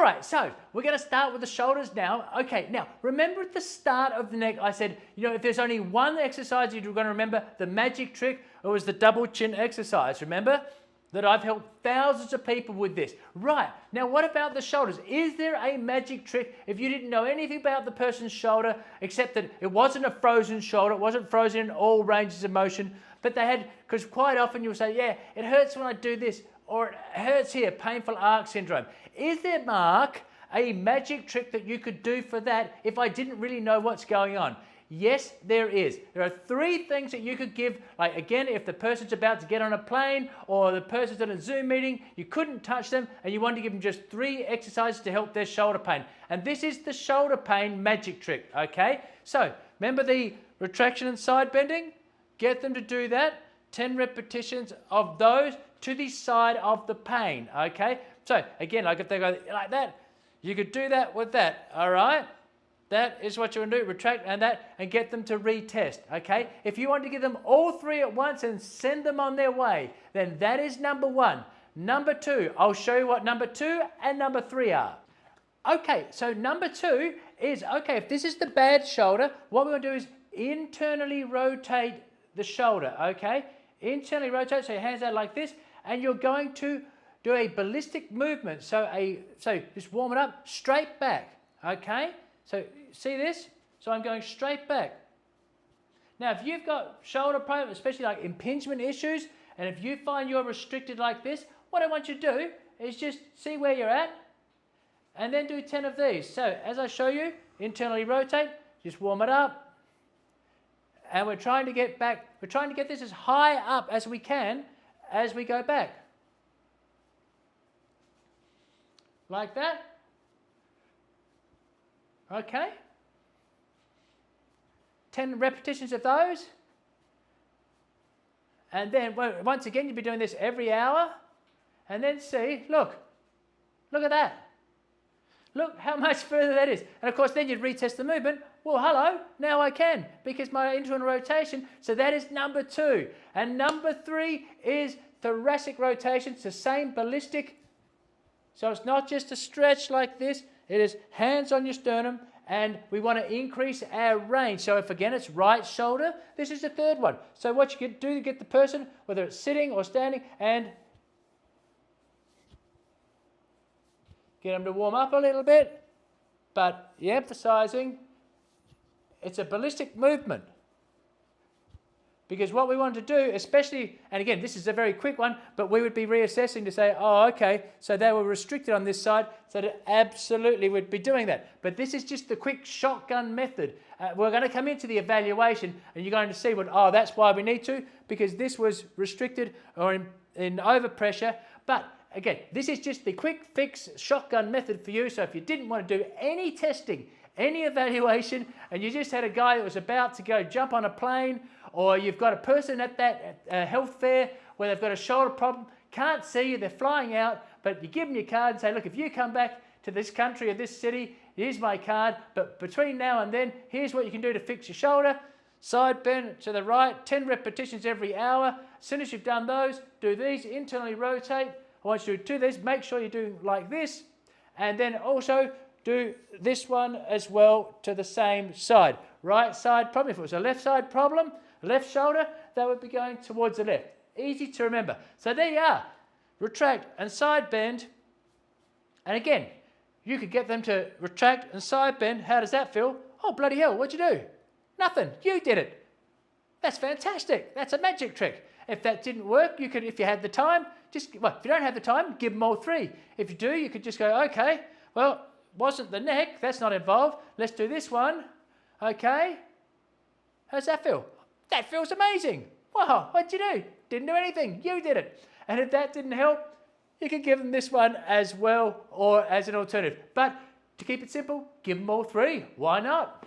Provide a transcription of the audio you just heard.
right, so we're going to start with the shoulders now. Okay, now remember at the start of the neck I said, if there's only one exercise you're going to remember, the magic trick, it was the double chin exercise. Remember that I've helped thousands of people with this. Right, now what about the shoulders? Is there a magic trick if you didn't know anything about the person's shoulder except that it wasn't a frozen shoulder, it wasn't frozen in all ranges of motion, but they had, because quite often you'll say, yeah, it hurts when I do this, or it hurts here, painful arc syndrome. Is there, Mark, a magic trick that you could do for that if I didn't really know what's going on? Yes, there is. There are 3 things that you could give, like again, if the person's about to get on a plane or the person's in a Zoom meeting, you couldn't touch them and you want to give them just 3 exercises to help their shoulder pain. And this is the shoulder pain magic trick, okay? So, remember the retraction and side bending? Get them to do that. 10 repetitions of those to the side of the pain, okay? So, again, like if they go like that, you could do that with that, all right? That is what you want to do, retract and that, and get them to retest, okay? If you want to give them all 3 at once and send them on their way, then that is number 1. Number 2, I'll show you what number 2 and number 3 are. Okay, so number 2 is, okay, if this is the bad shoulder, what we're going to do is internally rotate the shoulder, okay? Internally rotate, so your hands out like this, and you're going to do a ballistic movement. So just warm it up, straight back, okay? So see this? So I'm going straight back. Now, if you've got shoulder pain, especially like impingement issues, and if you find you're restricted like this, what I want you to do is just see where you're at, and then do 10 of these. So as I show you, internally rotate, just warm it up, and we're trying to get back, we're trying to get this as high up as we can as we go back. Like that. Okay. 10 repetitions of those. And then, once again, you'll be doing this every hour. And then see, look at that. Look how much further that is. And of course, then you'd retest the movement. Well, hello, now I can, because my internal rotation. So that is number 2. And number 3 is thoracic rotation. It's the same ballistic. So it's not just a stretch like this. It is hands on your sternum, and we want to increase our range. So if again it's right shoulder, this is the 3rd one. So what you can do to get the person, whether it's sitting or standing, and get them to warm up a little bit, but you're emphasizing it's a ballistic movement. Because what we want to do, especially, and again, this is a very quick one, but we would be reassessing to say, oh, okay, so they were restricted on this side, so that absolutely would be doing that. But this is just the quick shotgun method. We're going to come into the evaluation, and you're going to see, oh, that's why we need to, because this was restricted or in overpressure. But again, this is just the quick fix shotgun method for you. So if you didn't want to do any testing, any evaluation, and you just had a guy that was about to go jump on a plane, or you've got a person at that health fair where they've got a shoulder problem, can't see you, they're flying out, but you give them your card and say, look, if you come back to this country or this city, here's my card, but between now and then, here's what you can do to fix your shoulder. Side bend to the right, 10 repetitions every hour. As soon as you've done those, do these, internally rotate. I want you to do this, make sure you're doing like this, and then also do this one as well to the same side. Right side problem, if it was a left side problem, left shoulder, that would be going towards the left. Easy to remember. So there you are. Retract and side bend. And again, you could get them to retract and side bend. How does that feel? Oh, bloody hell, what'd you do? Nothing. You did it. That's fantastic. That's a magic trick. If that didn't work, you could, if you had the time, if you don't have the time, give them all 3. If you do, you could just go, okay, well, wasn't the neck, that's not involved. Let's do this one. Okay. How's that feel? That feels amazing. Wow, what'd you do? Didn't do anything. You did it. And if that didn't help, you can give them this one as well or as an alternative. But to keep it simple, give them all 3. Why not?